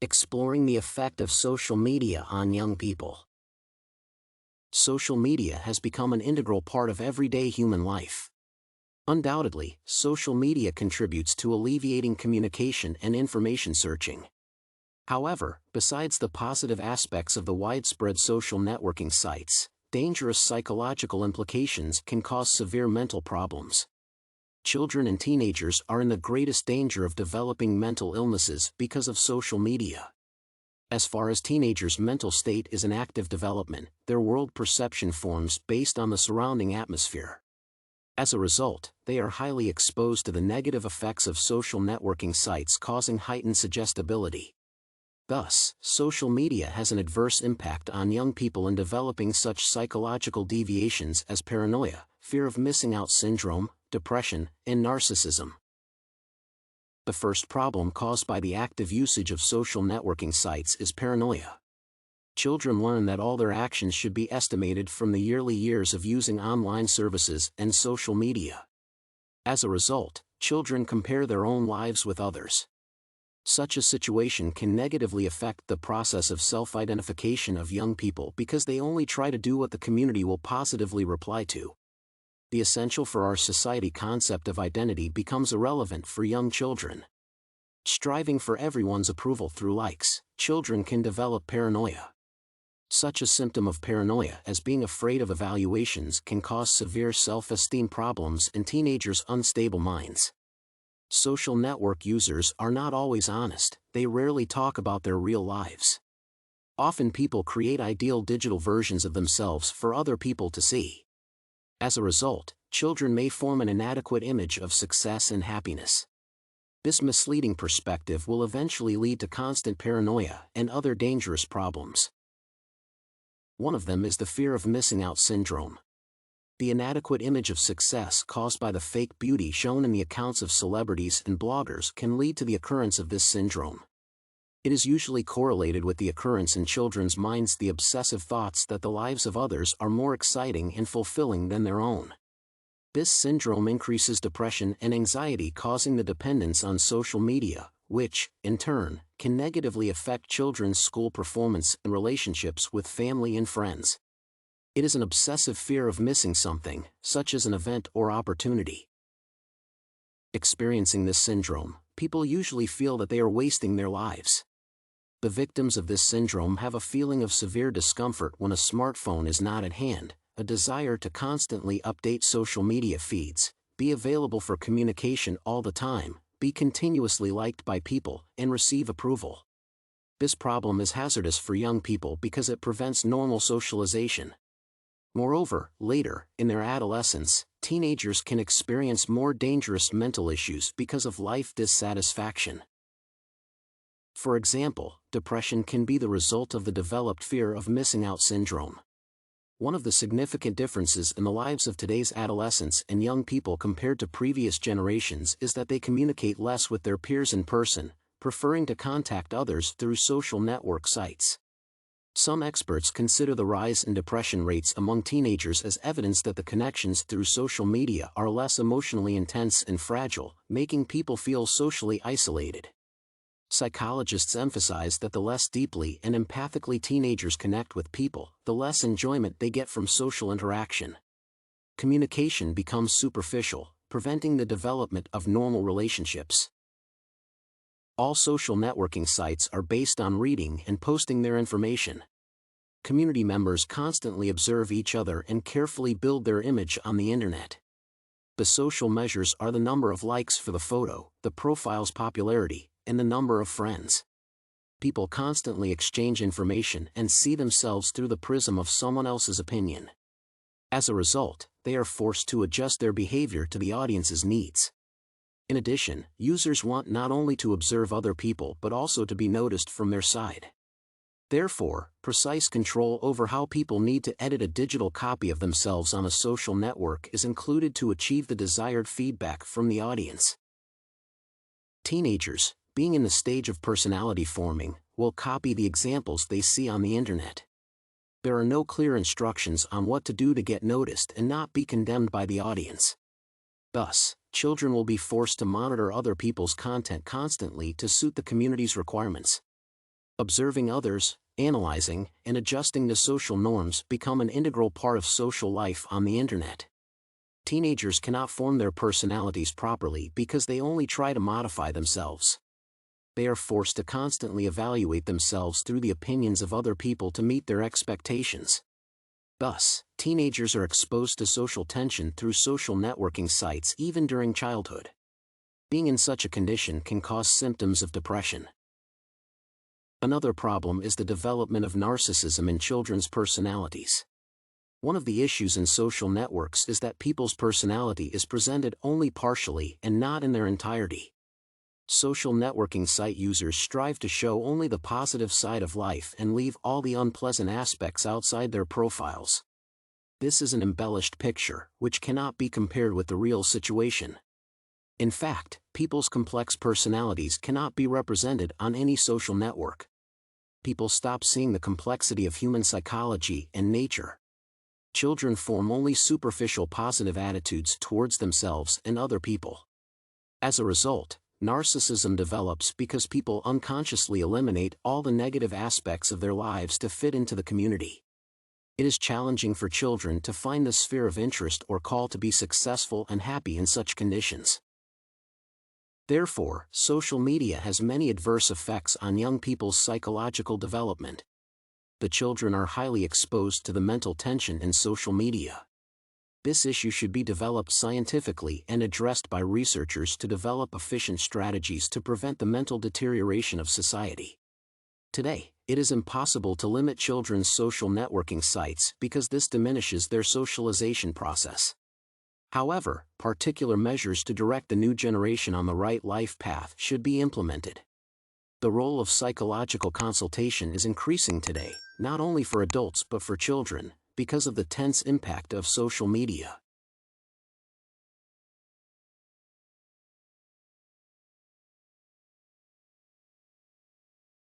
Exploring the effect of social media on young people. Social media has become an integral part of everyday human life. Undoubtedly, social media contributes to alleviating communication and information searching. However, besides the positive aspects of the widespread social networking sites, dangerous psychological implications can cause severe mental problems. Children and teenagers are in the greatest danger of developing mental illnesses because of social media. As far as teenagers' mental state is in active development, their world perception forms based on the surrounding atmosphere. As a result, they are highly exposed to the negative effects of social networking sites, causing heightened suggestibility. Thus, social media has an adverse impact on young people in developing such psychological deviations as paranoia, fear of missing out syndrome, depression, and narcissism. The first problem caused by the active usage of social networking sites is paranoia. Children learn that all their actions should be estimated from the yearly years of using online services and social media. As a result, children compare their own lives with others. Such a situation can negatively affect the process of self-identification of young people because they only try to do what the community will positively reply to. The essential for our society concept of identity becomes irrelevant for young children. Striving for everyone's approval through likes, children can develop paranoia. Such a symptom of paranoia as being afraid of evaluations can cause severe self-esteem problems in teenagers' unstable minds. Social network users are not always honest, they rarely talk about their real lives. Often people create ideal digital versions of themselves for other people to see. As a result, children may form an inadequate image of success and happiness. This misleading perspective will eventually lead to constant paranoia and other dangerous problems. One of them is the fear of missing out syndrome. The inadequate image of success caused by the fake beauty shown in the accounts of celebrities and bloggers can lead to the occurrence of this syndrome. It is usually correlated with the occurrence in children's minds the obsessive thoughts that the lives of others are more exciting and fulfilling than their own. This syndrome increases depression and anxiety, causing the dependence on social media, which, in turn, can negatively affect children's school performance and relationships with family and friends. It is an obsessive fear of missing something, such as an event or opportunity. Experiencing this syndrome, people usually feel that they are wasting their lives. The victims of this syndrome have a feeling of severe discomfort when a smartphone is not at hand, a desire to constantly update social media feeds, be available for communication all the time, be continuously liked by people, and receive approval. This problem is hazardous for young people because it prevents normal socialization. Moreover, later, in their adolescence, teenagers can experience more dangerous mental issues because of life dissatisfaction. For example, depression can be the result of the developed fear of missing out syndrome. One of the significant differences in the lives of today's adolescents and young people compared to previous generations is that they communicate less with their peers in person, preferring to contact others through social network sites. Some experts consider the rise in depression rates among teenagers as evidence that the connections through social media are less emotionally intense and fragile, making people feel socially isolated. Psychologists emphasize that the less deeply and empathically teenagers connect with people, the less enjoyment they get from social interaction. Communication becomes superficial, preventing the development of normal relationships. All social networking sites are based on reading and posting their information. Community members constantly observe each other and carefully build their image on the internet. The social measures are the number of likes for the photo, the profile's popularity, and the number of friends. People constantly exchange information and see themselves through the prism of someone else's opinion. As a result, they are forced to adjust their behavior to the audience's needs. In addition, users want not only to observe other people but also to be noticed from their side. Therefore, precise control over how people need to edit a digital copy of themselves on a social network is included to achieve the desired feedback from the audience. Teenagers, being in the stage of personality forming, will copy the examples they see on the internet. There are no clear instructions on what to do to get noticed and not be condemned by the audience. Thus, children will be forced to monitor other people's content constantly to suit the community's requirements. Observing others, analyzing, and adjusting to social norms become an integral part of social life on the internet. Teenagers cannot form their personalities properly because they only try to modify themselves. They are forced to constantly evaluate themselves through the opinions of other people to meet their expectations. Thus, teenagers are exposed to social tension through social networking sites even during childhood. Being in such a condition can cause symptoms of depression. Another problem is the development of narcissism in children's personalities. One of the issues in social networks is that people's personality is presented only partially and not in their entirety. Social networking site users strive to show only the positive side of life and leave all the unpleasant aspects outside their profiles. This is an embellished picture, which cannot be compared with the real situation. In fact, people's complex personalities cannot be represented on any social network. People stop seeing the complexity of human psychology and nature. Children form only superficial positive attitudes towards themselves and other people. As a result, narcissism develops because people unconsciously eliminate all the negative aspects of their lives to fit into the community. It is challenging for children to find the sphere of interest or call to be successful and happy in such conditions. Therefore, social media has many adverse effects on young people's psychological development. The children are highly exposed to the mental tension in social media. This issue should be developed scientifically and addressed by researchers to develop efficient strategies to prevent the mental deterioration of society. Today, it is impossible to limit children's social networking sites because this diminishes their socialization process. However, particular measures to direct the new generation on the right life path should be implemented. The role of psychological consultation is increasing today, not only for adults but for children, because of the tense impact of social media.